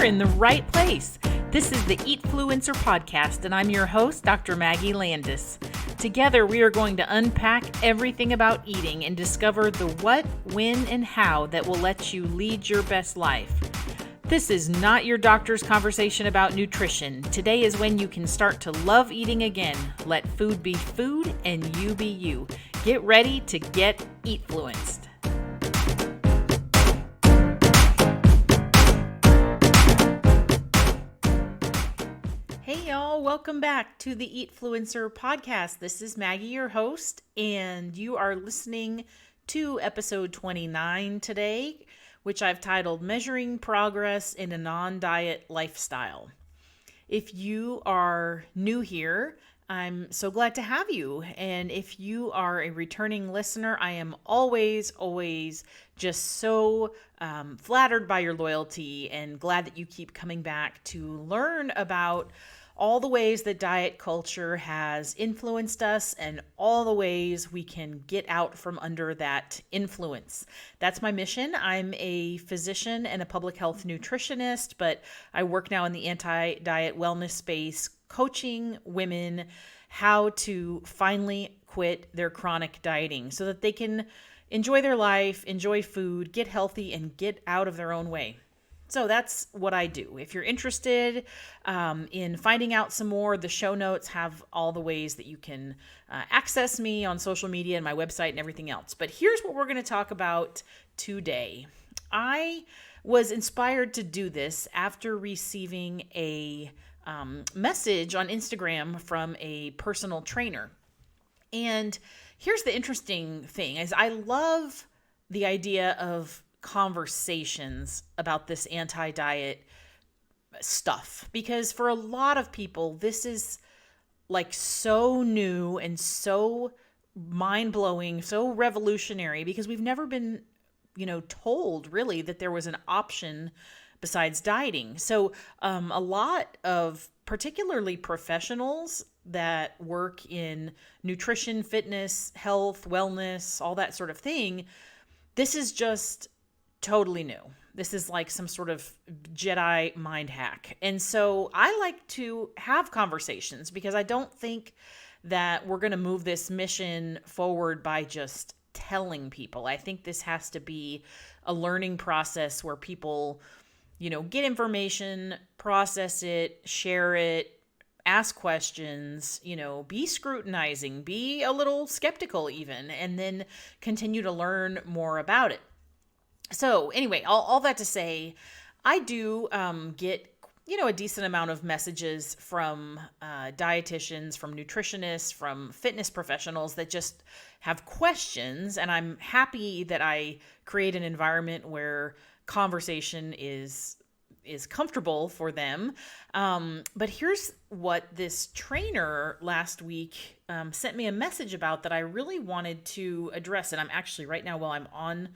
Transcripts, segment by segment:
you're in the right place. This is the Eatfluencer podcast, and I'm your host, Dr. Maggie Landes. Together, we are going to unpack everything about eating and discover the what, when, and how that will let you lead your best life. This is not your doctor's conversation about nutrition. Today is when you can start to love eating again. Let food be food and you be you. Get ready to get Eatfluenced. Hey y'all, welcome back to the Eatfluencer podcast. This is Maggie, your host, and you are listening to episode 29 today, which I've titled Measuring Progress in a Non-Diet Lifestyle. If you are new here, I'm so glad to have you. And if you are a returning listener, I am always just so flattered by your loyalty and glad that you keep coming back to learn about all the ways that diet culture has influenced us and all the ways we can get out from under that influence. That's my mission. I'm a physician and a public health nutritionist, but I work now in the anti-diet wellness space, coaching women how to finally quit their chronic dieting so that they can enjoy their life, enjoy food, get healthy, and get out of their own way. So that's what I do. If you're interested in finding out some more, the show notes have all the ways that you can access me on social media and my website and everything else. But here's what we're going to talk about today. I was inspired to do this after receiving a message on Instagram from a personal trainer. And here's the interesting thing is I love the idea of conversations about this anti-diet stuff because for a lot of people this is like so new and so mind-blowing, so revolutionary because we've never been, told really that there was an option besides dieting. So a lot of particularly professionals that work in nutrition, fitness, health, wellness, all that sort of thing, this is just totally new. This is like some sort of Jedi mind hack. And so I like to have conversations because I don't think that we're going to move this mission forward by just telling people. I think this has to be a learning process where people, get information, process it, share it, ask questions, be scrutinizing, be a little skeptical even, and then continue to learn more about it. So anyway, all that to say, I do get, a decent amount of messages from dietitians, from nutritionists, from fitness professionals that just have questions. And I'm happy that I create an environment where conversation is comfortable for them. But here's what this trainer last week sent me a message about that I really wanted to address. And I'm actually right now while I'm on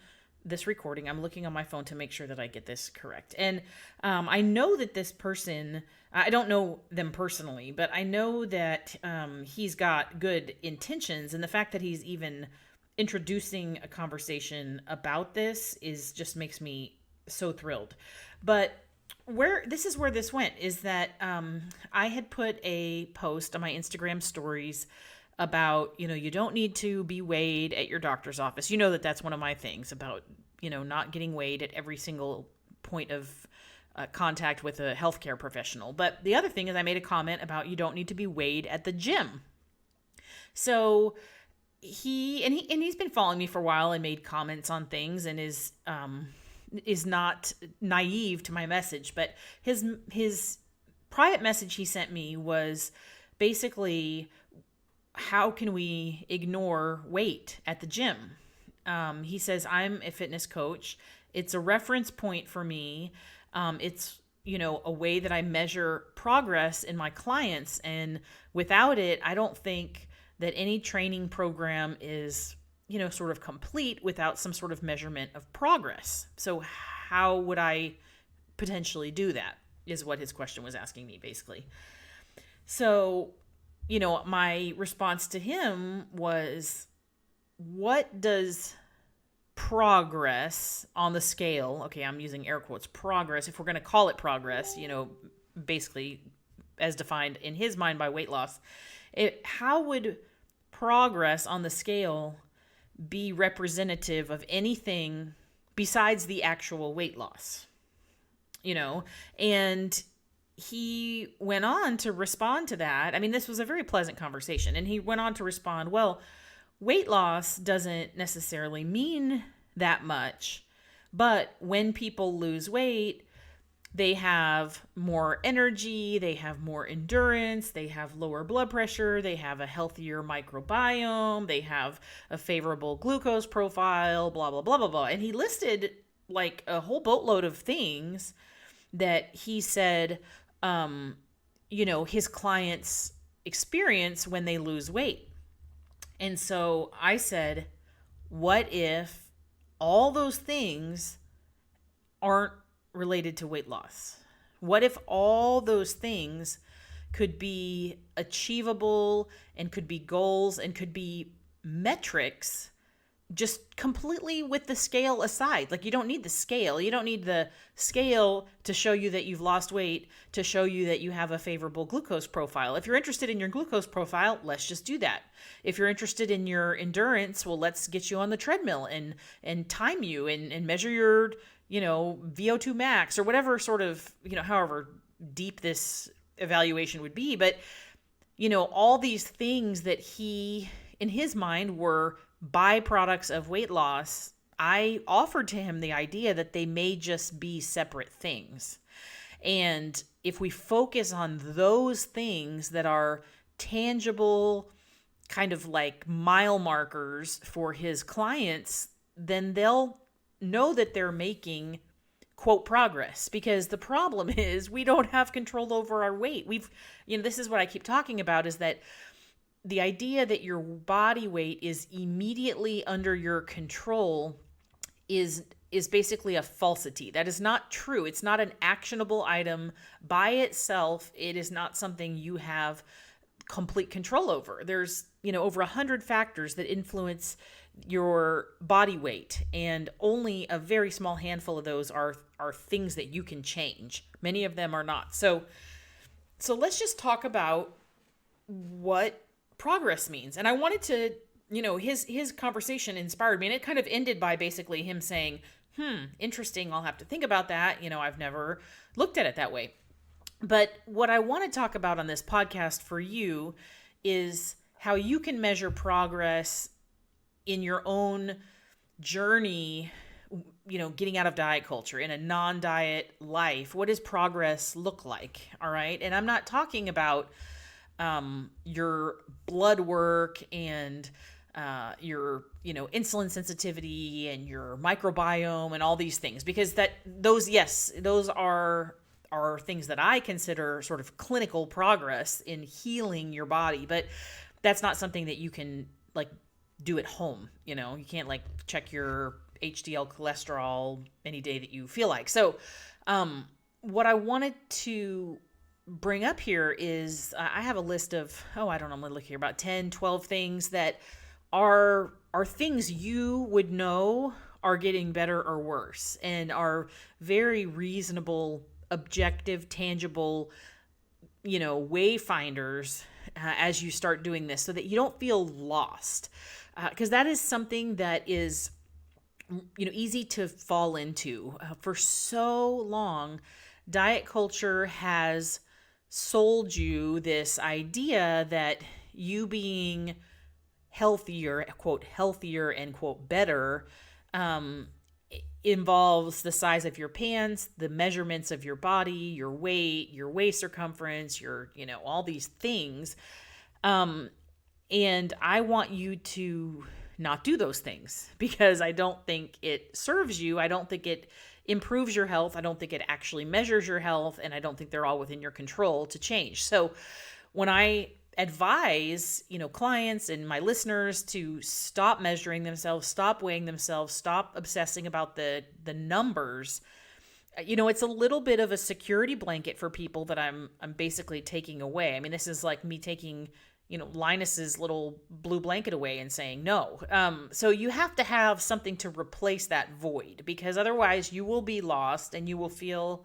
this recording, I'm looking on my phone to make sure that I get this correct. And I know that this person, I don't know them personally, but I know that he's got good intentions. And the fact that he's even introducing a conversation about this just makes me so thrilled. But this is where this went is that I had put a post on my Instagram stories about, you don't need to be weighed at your doctor's office. You know that that's one of my things about, not getting weighed at every single point of contact with a healthcare professional. But the other thing is I made a comment about you don't need to be weighed at the gym. So he's been following me for a while and made comments on things and is not naive to my message. But his private message he sent me was basically, how can we ignore weight at the gym? He says, I'm a fitness coach. It's a reference point for me. It's, a way that I measure progress in my clients. And without it, I don't think that any training program is, sort of complete without some sort of measurement of progress. So how would I potentially do that is what his question was asking me, basically. So my response to him was, what does progress on the scale, okay, I'm using air quotes, progress, if we're going to call it progress, basically as defined in his mind by weight loss, how would progress on the scale be representative of anything besides the actual weight loss? And he went on to respond to that. I mean, this was a very pleasant conversation. And he went on to respond, well, weight loss doesn't necessarily mean that much, but when people lose weight, they have more energy, they have more endurance, they have lower blood pressure, they have a healthier microbiome, they have a favorable glucose profile, blah, blah, blah, blah, blah. And he listed like a whole boatload of things that he said, his clients experience when they lose weight. And so I said, what if all those things aren't related to weight loss? What if all those things could be achievable and could be goals and could be metrics just completely with the scale aside? Like, you don't need the scale. You don't need the scale to show you that you've lost weight, to show you that you have a favorable glucose profile. If you're interested in your glucose profile, let's just do that. If you're interested in your endurance, well, let's get you on the treadmill and time you and measure your, VO2 max or whatever sort of, however deep this evaluation would be. But, all these things that he, in his mind, were byproducts of weight loss, I offered to him the idea that they may just be separate things. And if we focus on those things that are tangible, kind of like mile markers for his clients, then they'll know that they're making, quote, progress. Because the problem is we don't have control over our weight. This is what I keep talking about, is that the idea that your body weight is immediately under your control is basically a falsity. That is not true. It's not an actionable item by itself. It is not something you have complete control over. There's, over 100 factors that influence your body weight, and only a very small handful of those are things that you can change. Many of them are not. So let's just talk about what progress means. And I wanted to, his conversation inspired me, and it kind of ended by basically him saying, interesting, I'll have to think about that. I've never looked at it that way. But what I want to talk about on this podcast for you is how you can measure progress in your own journey, getting out of diet culture in a non-diet life. What does progress look like? All right. And I'm not talking about your blood work and your insulin sensitivity and your microbiome and all these things, because those are things that I consider sort of clinical progress in healing your body, but that's not something that you can do at home. You can't check your HDL cholesterol any day that you feel like. So what I wanted to bring up here is I have a list of, I don't know, I'm going to look here, about 10, 12 things that are things you would know are getting better or worse, and are very reasonable, objective, tangible, wayfinders as you start doing this, so that you don't feel lost. Because that is something that is, easy to fall into. For so long, diet culture has sold you this idea that you being healthier, quote, healthier and quote, better, involves the size of your pants, the measurements of your body, your weight, your waist circumference, your, all these things. And I want you to not do those things, because I don't think it serves you. I don't think it improves your health. I don't think it actually measures your health. And I don't think they're all within your control to change. So when I advise, clients and my listeners to stop measuring themselves, stop weighing themselves, stop obsessing about the numbers, it's a little bit of a security blanket for people that I'm basically taking away. I mean, this is like me taking, Linus's little blue blanket away and saying no. So you have to have something to replace that void, because otherwise you will be lost and you will feel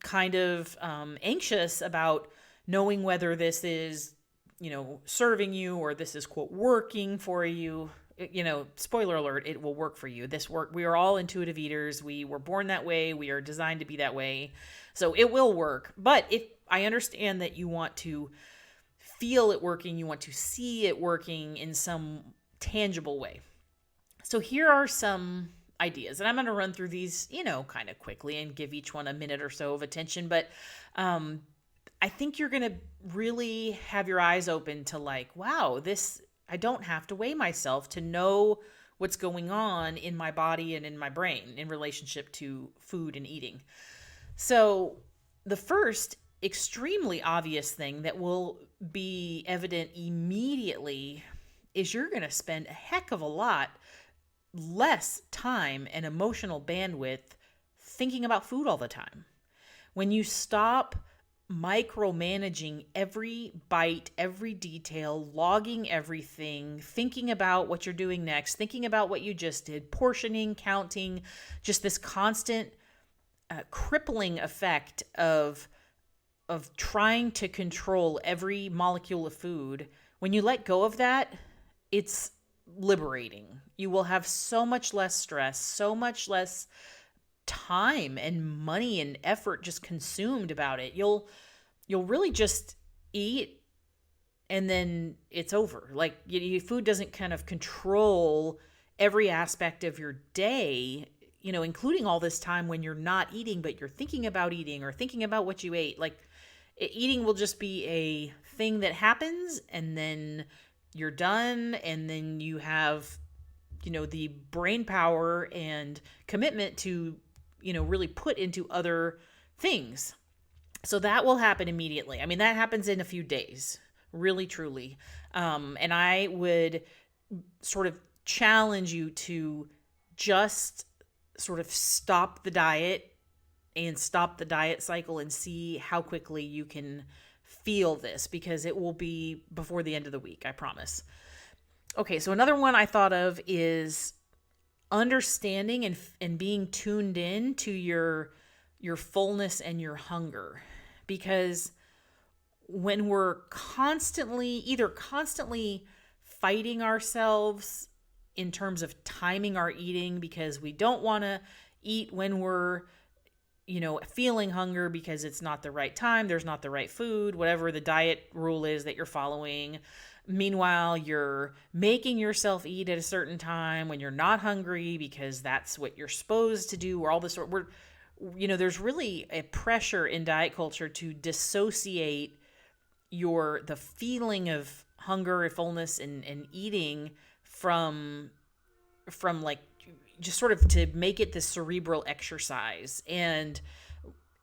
kind of anxious about knowing whether this is, serving you, or this is, quote, working for you. Spoiler alert, it will work for you. We are all intuitive eaters. We were born that way. We are designed to be that way. So it will work. But if I understand that you want to feel it working, you want to see it working in some tangible way. So here are some ideas, and I'm going to run through these, kind of quickly and give each one a minute or so of attention. But I think you're going to really have your eyes open to wow, I don't have to weigh myself to know what's going on in my body and in my brain in relationship to food and eating. So the first extremely obvious thing that will be evident immediately is you're going to spend a heck of a lot less time and emotional bandwidth thinking about food all the time. When you stop micromanaging every bite, every detail, logging everything, thinking about what you're doing next, thinking about what you just did, portioning, counting, just this constant crippling effect of trying to control every molecule of food. When you let go of that, it's liberating. You will have so much less stress, so much less time and money and effort just consumed about it. You'll really just eat and then it's over. Food doesn't kind of control every aspect of your day, including all this time when you're not eating, but you're thinking about eating or thinking about what you ate. Eating will just be a thing that happens, and then you're done, and then you have, the brain power and commitment to, really put into other things. So that will happen immediately. I mean, that happens in a few days, really, truly. And I would sort of challenge you to just sort of stop the diet and stop the diet cycle and see how quickly you can feel this, because it will be before the end of the week, I promise. Okay, so another one I thought of is understanding and being tuned in to your fullness and your hunger. Because when we're constantly fighting ourselves in terms of timing our eating, because we don't want to eat when we're feeling hunger because it's not the right time, there's not the right food, whatever the diet rule is that you're following. Meanwhile, you're making yourself eat at a certain time when you're not hungry because that's what you're supposed to do, or all this. There's really a pressure in diet culture to dissociate the feeling of hunger and fullness and eating from just sort of to make it this cerebral exercise. And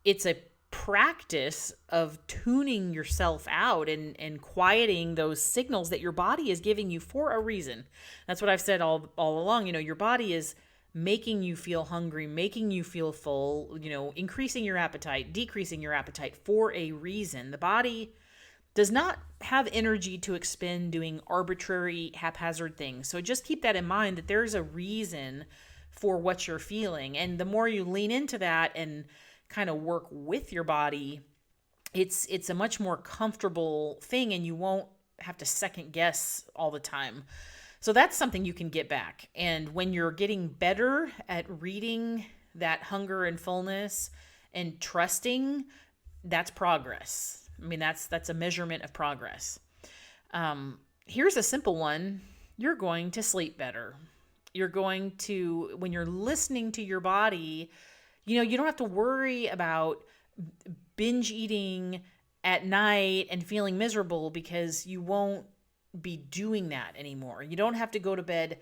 it's a practice of tuning yourself out and quieting those signals that your body is giving you for a reason. That's what I've said all along. Your body is making you feel hungry, making you feel full, increasing your appetite, decreasing your appetite for a reason. The body does not have energy to expend doing arbitrary, haphazard things. So just keep that in mind, that there's a reason for what you're feeling. And the more you lean into that and kind of work with your body, it's a much more comfortable thing, and you won't have to second guess all the time. So that's something you can get back. And when you're getting better at reading that hunger and fullness and trusting, that's progress. I mean, that's a measurement of progress. Here's a simple one. You're going to sleep better. You're going to, when you're listening to your body, you don't have to worry about binge eating at night and feeling miserable, because you won't be doing that anymore. You don't have to go to bed,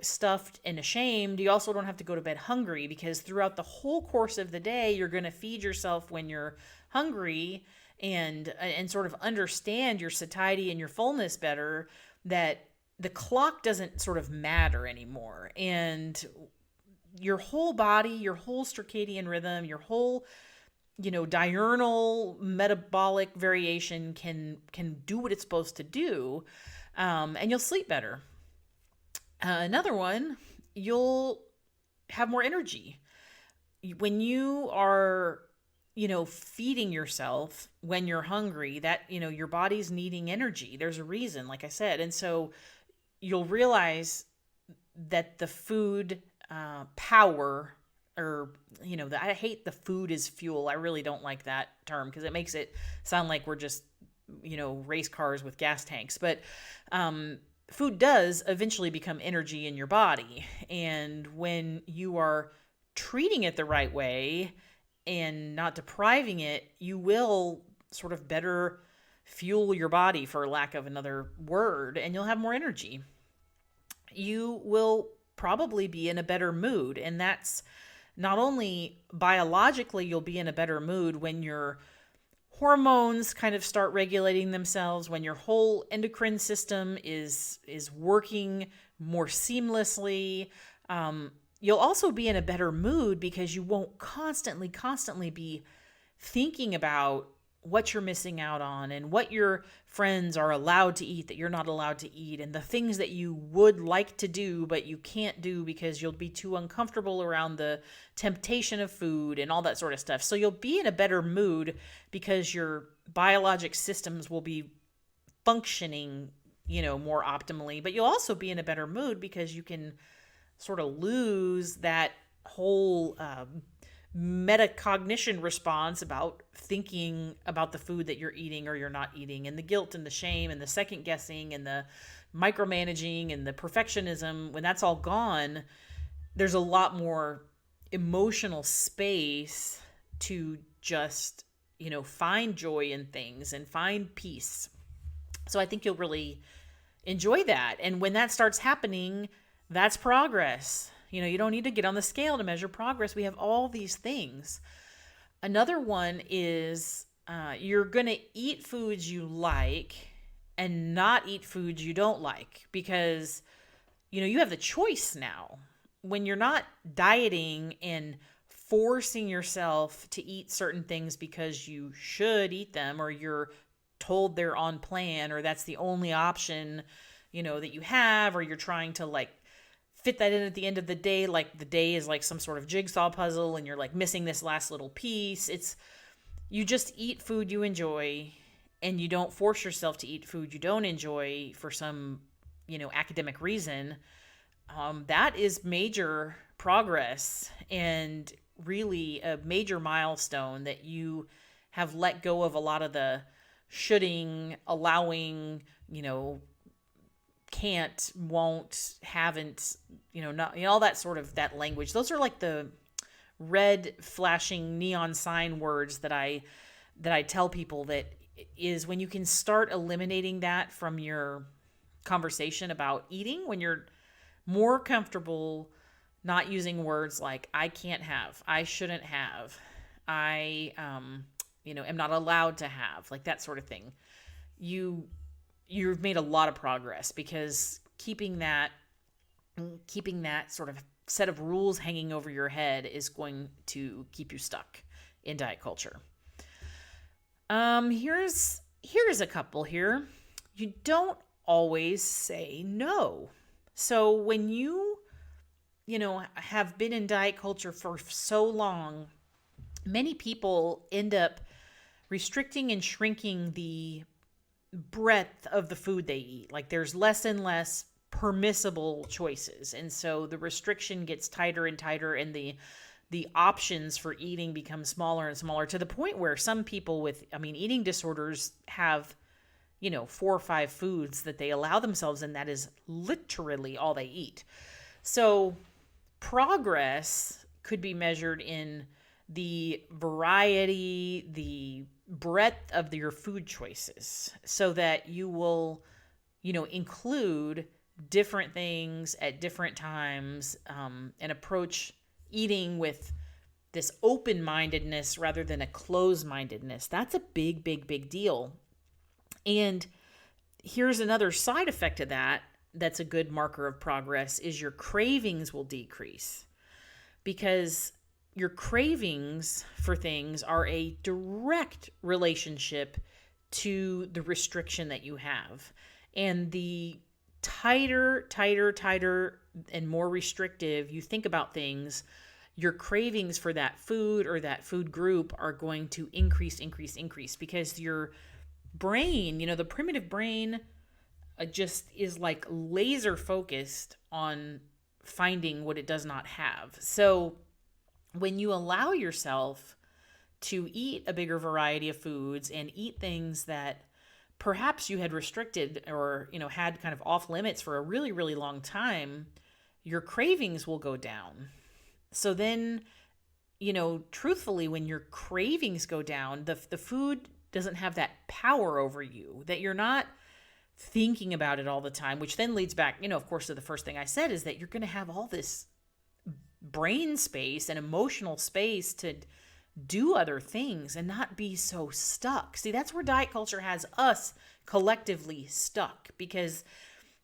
stuffed and ashamed. You also don't have to go to bed hungry, because throughout the whole course of the day, you're going to feed yourself when you're hungry and sort of understand your satiety and your fullness better, that the clock doesn't sort of matter anymore. And your whole body, your whole circadian rhythm, your whole diurnal metabolic variation can do what it's supposed to do, and you'll sleep better. Another one, you'll have more energy. When you are, feeding yourself when you're hungry, that, your body's needing energy. There's a reason, like I said. And so you'll realize that the food power, or, I hate the food is fuel. I really don't like that term because it makes it sound like we're just, race cars with gas tanks. But food does eventually become energy in your body. And when you are treating it the right way and not depriving it, you will sort of better fuel your body, for lack of another word, and you'll have more energy. You will probably be in a better mood. And that's not only biologically, you'll be in a better mood when your hormones kind of start regulating themselves, when your whole endocrine system is working more seamlessly. You'll also be in a better mood because you won't constantly be thinking about what you're missing out on and what your friends are allowed to eat that you're not allowed to eat, and the things that you would like to do but you can't do because you'll be too uncomfortable around the temptation of food and all that sort of stuff. So you'll be in a better mood because your biologic systems will be functioning, more optimally. But you'll also be in a better mood because you can sort of lose that whole metacognition response about thinking about the food that you're eating or you're not eating, and the guilt and the shame and the second guessing and the micromanaging and the perfectionism. When that's all gone, there's a lot more emotional space to just, find joy in things and find peace. So I think you'll really enjoy that. And when that starts happening, that's progress. You don't need to get on the scale to measure progress. We have all these things. Another one is you're going to eat foods you like and not eat foods you don't like, because, you have the choice now. When you're not dieting and forcing yourself to eat certain things because you should eat them, or you're told they're on plan, or that's the only option, that you have, or you're trying to fit that in at the end of the day, like the day is like some sort of jigsaw puzzle and you're missing this last little piece. You just eat food you enjoy, and you don't force yourself to eat food you don't enjoy for some, academic reason. That is major progress, and really a major milestone that you have let go of a lot of the shoulding, allowing, can't, won't, haven't, not, all that sort of that language. Those are like the red flashing neon sign words that I tell people, that is when you can start eliminating that from your conversation about eating, when you're more comfortable not using words like I can't have, I shouldn't have, I am not allowed to have, like that sort of thing. You've made a lot of progress, because keeping that sort of set of rules hanging over your head is going to keep you stuck in diet culture. Here's a couple here. You don't always say no. So when you have been in diet culture for so long, many people end up restricting and shrinking the breadth of the food they eat. Like there's less and less permissible choices. And so the restriction gets tighter and tighter, and the options for eating become smaller and smaller, to the point where some people with, eating disorders have, 4 or 5 foods that they allow themselves, and that is literally all they eat. So progress could be measured in the variety, the breadth of your food choices, so that you will, include different things at different times, and approach eating with this open-mindedness rather than a closed-mindedness. That's a big, big, big deal. And here's another side effect of that that's a good marker of progress, is your cravings will decrease. Because your cravings for things are a direct relationship to the restriction that you have. And the tighter, and more restrictive you think about things, your cravings for that food or that food group are going to increase, because your brain, the primitive brain just is like laser focused on finding what it does not have. So when you allow yourself to eat a bigger variety of foods and eat things that perhaps you had restricted or, had kind of off limits for a really, really long time, your cravings will go down. So then, truthfully, when your cravings go down, the food doesn't have that power over you, that you're not thinking about it all the time, which then leads back, of course, to the first thing I said, is that you're going to have all this brain space and emotional space to do other things and not be so stuck. See, that's where diet culture has us collectively stuck, because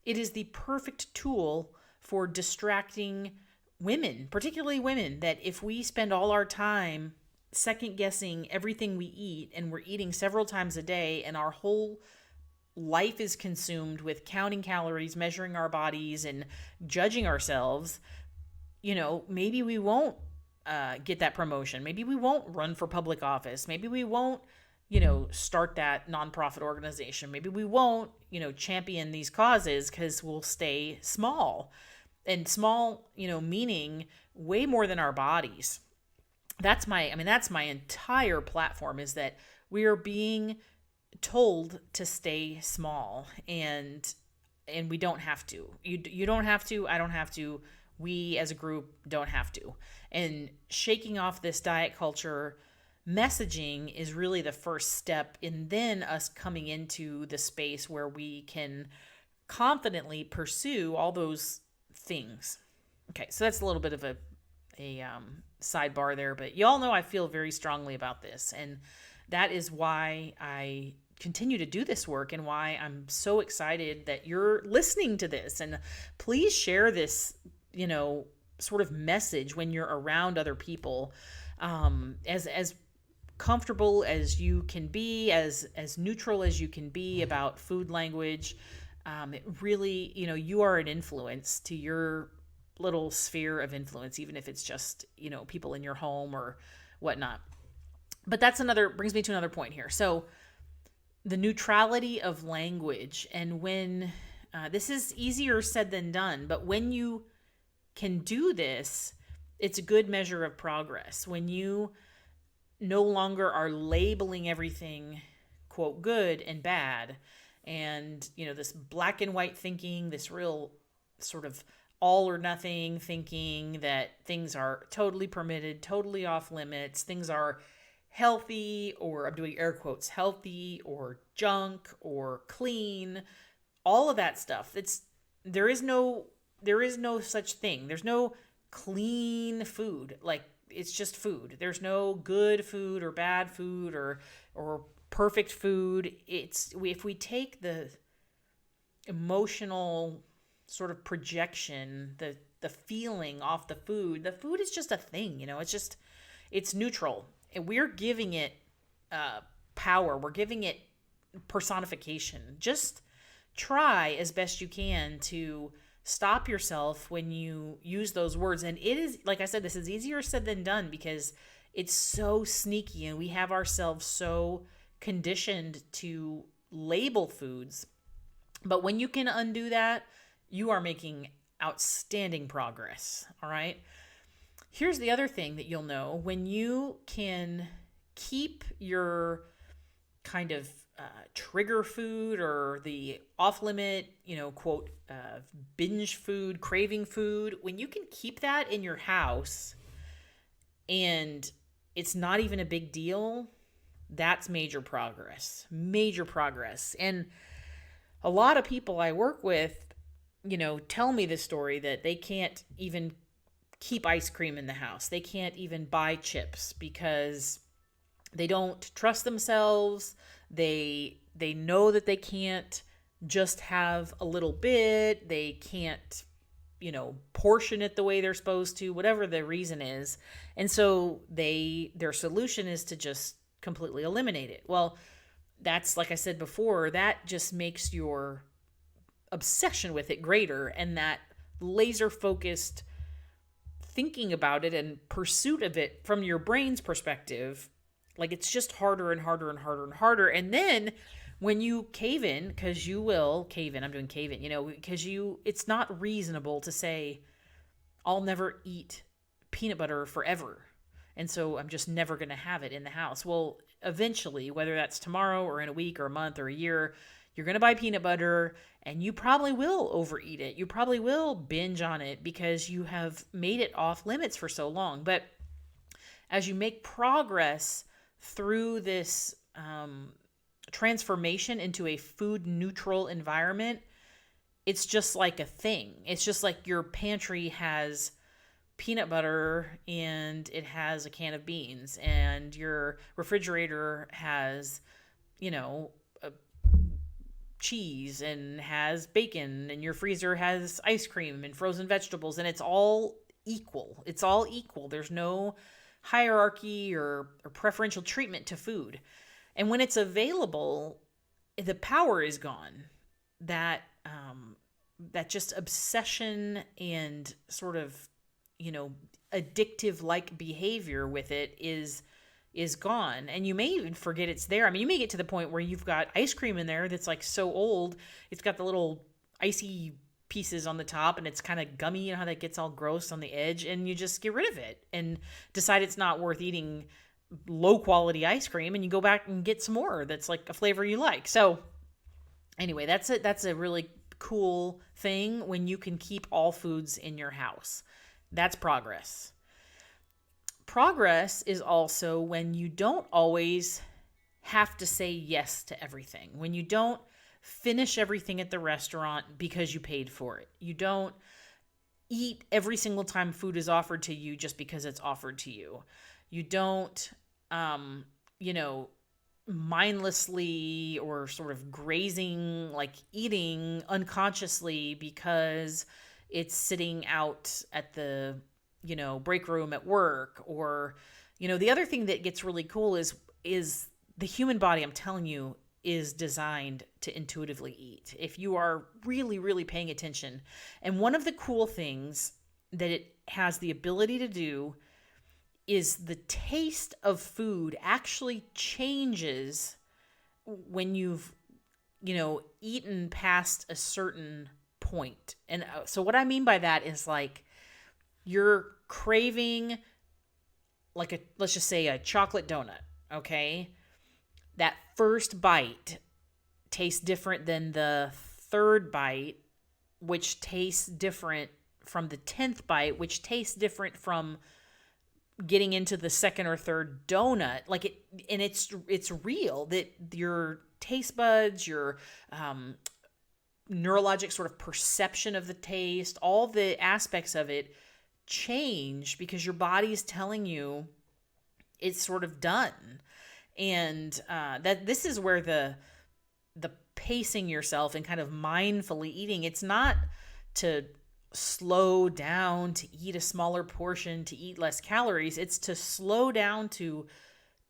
it is the perfect tool for distracting women, particularly women, that if we spend all our time second guessing everything we eat, and we're eating several times a day, and our whole life is consumed with counting calories, measuring our bodies, and judging ourselves, maybe we won't get that promotion. Maybe we won't run for public office. Maybe we won't, start that nonprofit organization. Maybe we won't, champion these causes, because we'll stay small. And small, meaning way more than our bodies. That's my entire platform, is that we are being told to stay small, and we don't have to. You don't have to. I don't have to. We as a group don't have to. And shaking off this diet culture messaging is really the first step in then us coming into the space where we can confidently pursue all those things. Okay, so that's a little bit of a sidebar there, but y'all know I feel very strongly about this, and that is why I continue to do this work, and why I'm so excited that you're listening to this. And please share this, sort of message when you're around other people, as comfortable as you can be, as neutral as you can be about food language. It really, you are an influence to your little sphere of influence, even if it's just, people in your home or whatnot. But brings me to another point here. So the neutrality of language, and when, this is easier said than done, but when you can do this, it's a good measure of progress. When you no longer are labeling everything, quote, good and bad, and, this black and white thinking, this real sort of all or nothing thinking that things are totally permitted, totally off limits, things are healthy, or I'm doing air quotes, healthy or junk or clean, all of that stuff. There is no such thing. There's no clean food. Like, it's just food. There's no good food or bad food or perfect food. If we take the emotional sort of projection, the feeling off the food is just a thing, it's neutral. And we're giving it power. We're giving it personification. Just try as best you can to stop yourself when you use those words. And it is, like I said, this is easier said than done, because it's so sneaky, and we have ourselves so conditioned to label foods. But when you can undo that, you are making outstanding progress. All right. Here's the other thing that you'll know: when you can keep your kind of trigger food, or the off limit, quote, binge food, craving food, when you can keep that in your house and it's not even a big deal, that's major progress. And a lot of people I work with, tell me this story, that they can't even keep ice cream in the house. They can't even buy chips because they don't trust themselves. They know that they can't just have a little bit. They can't portion it the way they're supposed to, whatever the reason is. And so their solution is to just completely eliminate it. Well, that's, like I said before, that just makes your obsession with it greater, and that laser focused thinking about it and pursuit of it from your brain's perspective, like it's just harder and harder and harder and harder. And then when you cave in, because you will cave in, I'm doing cave in, because it's not reasonable to say, I'll never eat peanut butter forever, and so I'm just never going to have it in the house. Well, eventually, whether that's tomorrow or in a week or a month or a year, you're going to buy peanut butter, and you probably will overeat it. You probably will binge on it because you have made it off limits for so long. But as you make progress through this transformation into a food neutral environment, it's just like a thing. It's just like your pantry has peanut butter and it has a can of beans, and your refrigerator has, cheese and has bacon, and your freezer has ice cream and frozen vegetables, and it's all equal. It's all equal. There's no hierarchy or preferential treatment to food. And when it's available, the power is gone. That just obsession and sort of, addictive like behavior with it is gone. And you may even forget it's there. I mean, you may get to the point where you've got ice cream in there that's like so old, it's got the little icy pieces on the top and it's kind of gummy, how that gets all gross on the edge, and you just get rid of it and decide it's not worth eating low quality ice cream, and you go back and get some more that's like a flavor you like. So anyway, that's a really cool thing when you can keep all foods in your house. That's progress. Progress is also when you don't always have to say yes to everything. When you don't finish everything at the restaurant because you paid for it. You don't eat every single time food is offered to you just because it's offered to you. You don't, mindlessly or sort of grazing, like eating unconsciously because it's sitting out at the, break room at work. Or, the other thing that gets really cool is the human body, I'm telling you, is designed to intuitively eat if you are really, really paying attention. And one of the cool things that it has the ability to do is the taste of food actually changes when you've, eaten past a certain point. And so what I mean by that is like you're craving let's just say a chocolate donut, okay? That first bite tastes different than the third bite, which tastes different from the 10th bite, which tastes different from getting into the second or third donut. And it's real that your taste buds, your neurologic sort of perception of the taste, all the aspects of it change because your body is telling you it's sort of done. And that this is where the pacing yourself and kind of mindfully eating, it's not to slow down, to eat a smaller portion, to eat less calories. It's to slow down, to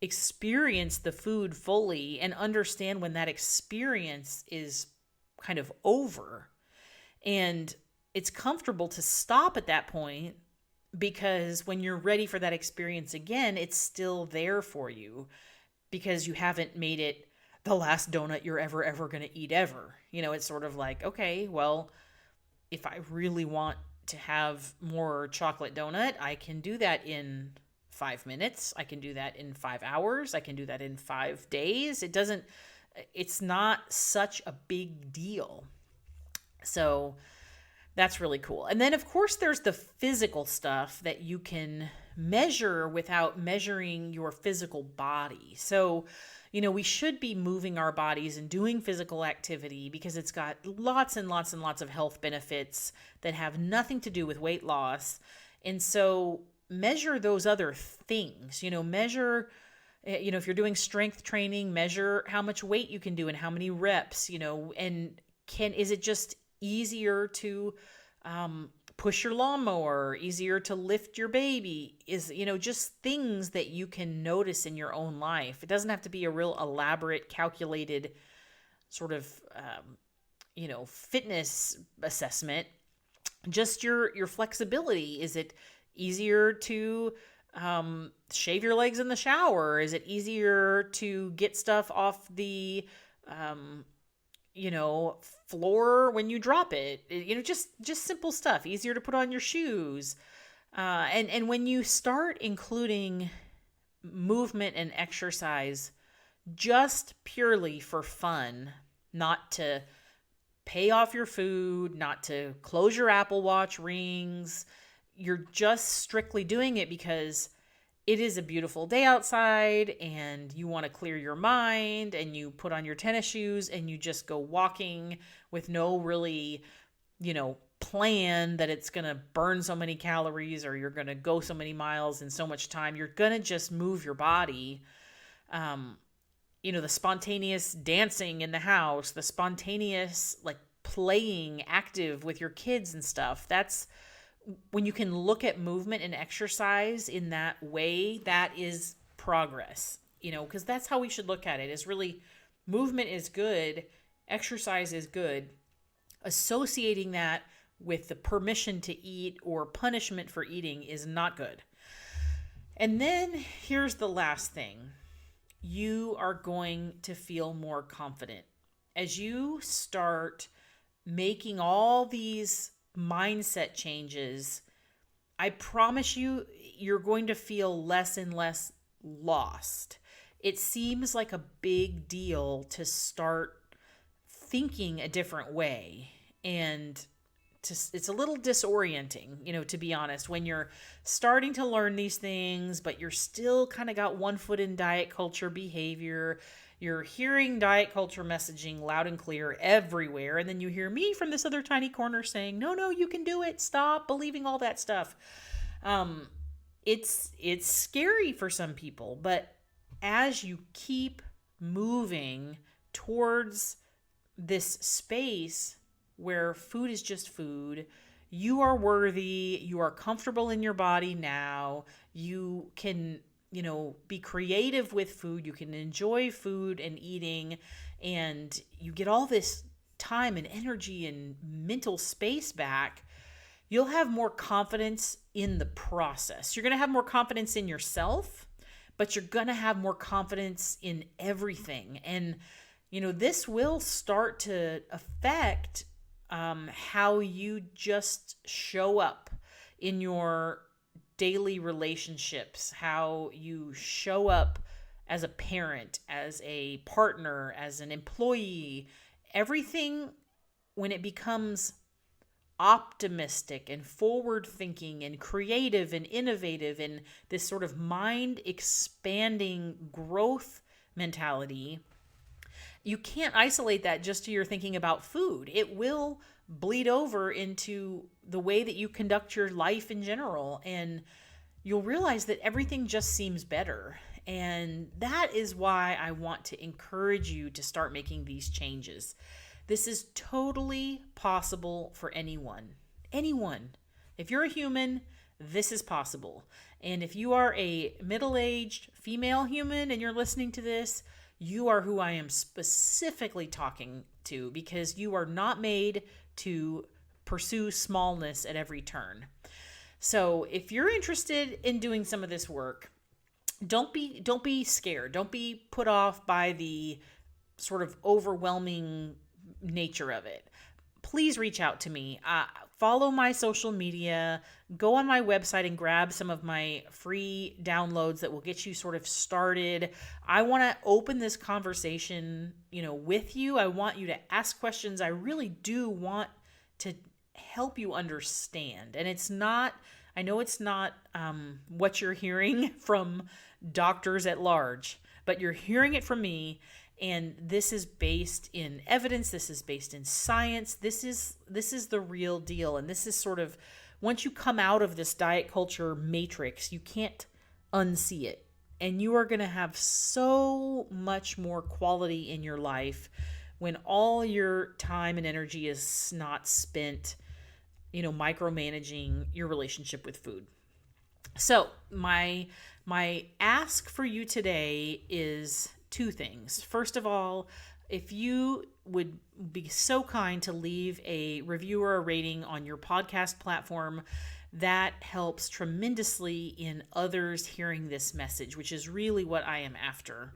experience the food fully and understand when that experience is kind of over. And it's comfortable to stop at that point because when you're ready for that experience again, it's still there for you because you haven't made it the last donut you're ever going to eat ever. It's sort of like, okay, well, if I really want to have more chocolate donut, I can do that in 5 minutes. I can do that in 5 hours. I can do that in 5 days. It's not such a big deal. So that's really cool. And then of course there's the physical stuff that you can measure without measuring your physical body. So, we should be moving our bodies and doing physical activity because it's got lots and lots and lots of health benefits that have nothing to do with weight loss. And so measure those other things, measure, if you're doing strength training, measure how much weight you can do and how many reps, and is it just easier to push your lawnmower, easier to lift your baby, is, just things that you can notice in your own life. It doesn't have to be a real elaborate, calculated sort of, fitness assessment. Just your flexibility. Is it easier to shave your legs in the shower? Is it easier to get stuff off the, floor when you drop it? Just simple stuff. Easier to put on your shoes. And when you start including movement and exercise just purely for fun, not to pay off your food, not to close your Apple Watch rings, you're just strictly doing it because it is a beautiful day outside and you want to clear your mind, and you put on your tennis shoes and you just go walking with no really, plan that it's going to burn so many calories or you're going to go so many miles in so much time. You're going to just move your body. The spontaneous dancing in the house, the spontaneous playing active with your kids and stuff. That's when you can look at movement and exercise in that way, that is progress, because that's how we should look at it, is really movement is good, exercise is good. Associating that with the permission to eat or punishment for eating is not good. And then here's the last thing. You are going to feel more confident as you start making all these mindset changes. I promise you, you're going to feel less and less lost. It seems like a big deal to start thinking a different way, and it's a little disorienting, to be honest, when you're starting to learn these things, but you're still kind of got one foot in diet culture behavior. You're hearing diet culture messaging loud and clear everywhere. And then you hear me from this other tiny corner saying, no, you can do it. Stop believing all that stuff. It's scary for some people, but as you keep moving towards this space where food is just food, you are worthy, you are comfortable in your body now, you can, be creative with food, you can enjoy food and eating, and you get all this time and energy and mental space back, you'll have more confidence in the process. You're going to have more confidence in yourself, but you're going to have more confidence in everything. And, this will start to affect how you just show up in your daily relationships, how you show up as a parent, as a partner, as an employee. Everything, when it becomes optimistic and forward thinking and creative and innovative and this sort of mind expanding growth mentality, you can't isolate that just to your thinking about food. It will bleed over into the way that you conduct your life in general, and you'll realize that everything just seems better. And that is why I want to encourage you to start making these changes. This is totally possible for anyone. Anyone. If you're a human, this is possible. And if you are a middle-aged female human and you're listening to this, you are who I am specifically talking to, because you are not made to pursue smallness at every turn. So if you're interested in doing some of this work, don't be scared. Don't be put off by the sort of overwhelming nature of it. Please reach out to me. Follow my social media. Go on my website and grab some of my free downloads that will get you sort of started. I want to open this conversation, with you. I want you to ask questions. I really do want to help you understand. And I know it's not what you're hearing from doctors at large, but you're hearing it from me. And this is based in evidence. This is based in science. This is the real deal. And this is sort of, once you come out of this diet culture matrix, you can't unsee it. And you are going to have so much more quality in your life when all your time and energy is not spent micromanaging your relationship with food. So my ask for you today is two things. First of all, if you would be so kind to leave a review or a rating on your podcast platform, that helps tremendously in others hearing this message, which is really what I am after.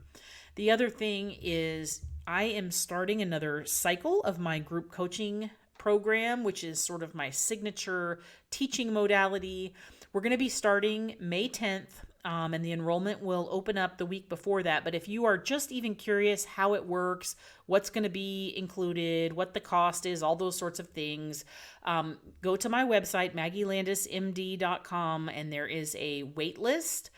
The other thing is I am starting another cycle of my group coaching program, which is sort of my signature teaching modality. We're going to be starting May 10th, and the enrollment will open up the week before that. But if you are just even curious how it works, what's going to be included, what the cost is, all those sorts of things, go to my website, maggielandesmd.com, and there is a waitlist.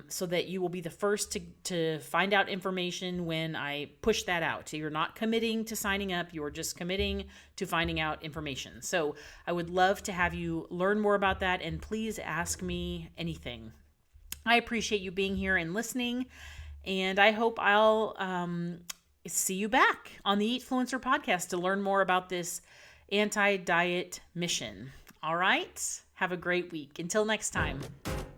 So that you will be the first to find out information when I push that out. So you're not committing to signing up, you are just committing to finding out information. So I would love to have you learn more about that, and please ask me anything. I appreciate you being here and listening, and I hope I'll see you back on the Eatfluencer podcast to learn more about this anti-diet mission. All right? Have a great week. Until next time.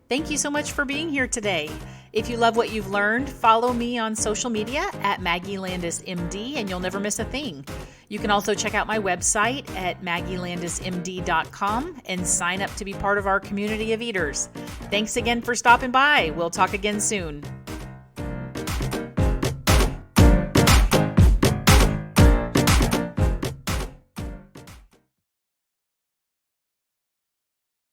Thank you so much for being here today. If you love what you've learned, follow me on social media at Maggie Landes MD, and you'll never miss a thing. You can also check out my website at maggielandesmd.com and sign up to be part of our community of eaters. Thanks again for stopping by. We'll talk again soon.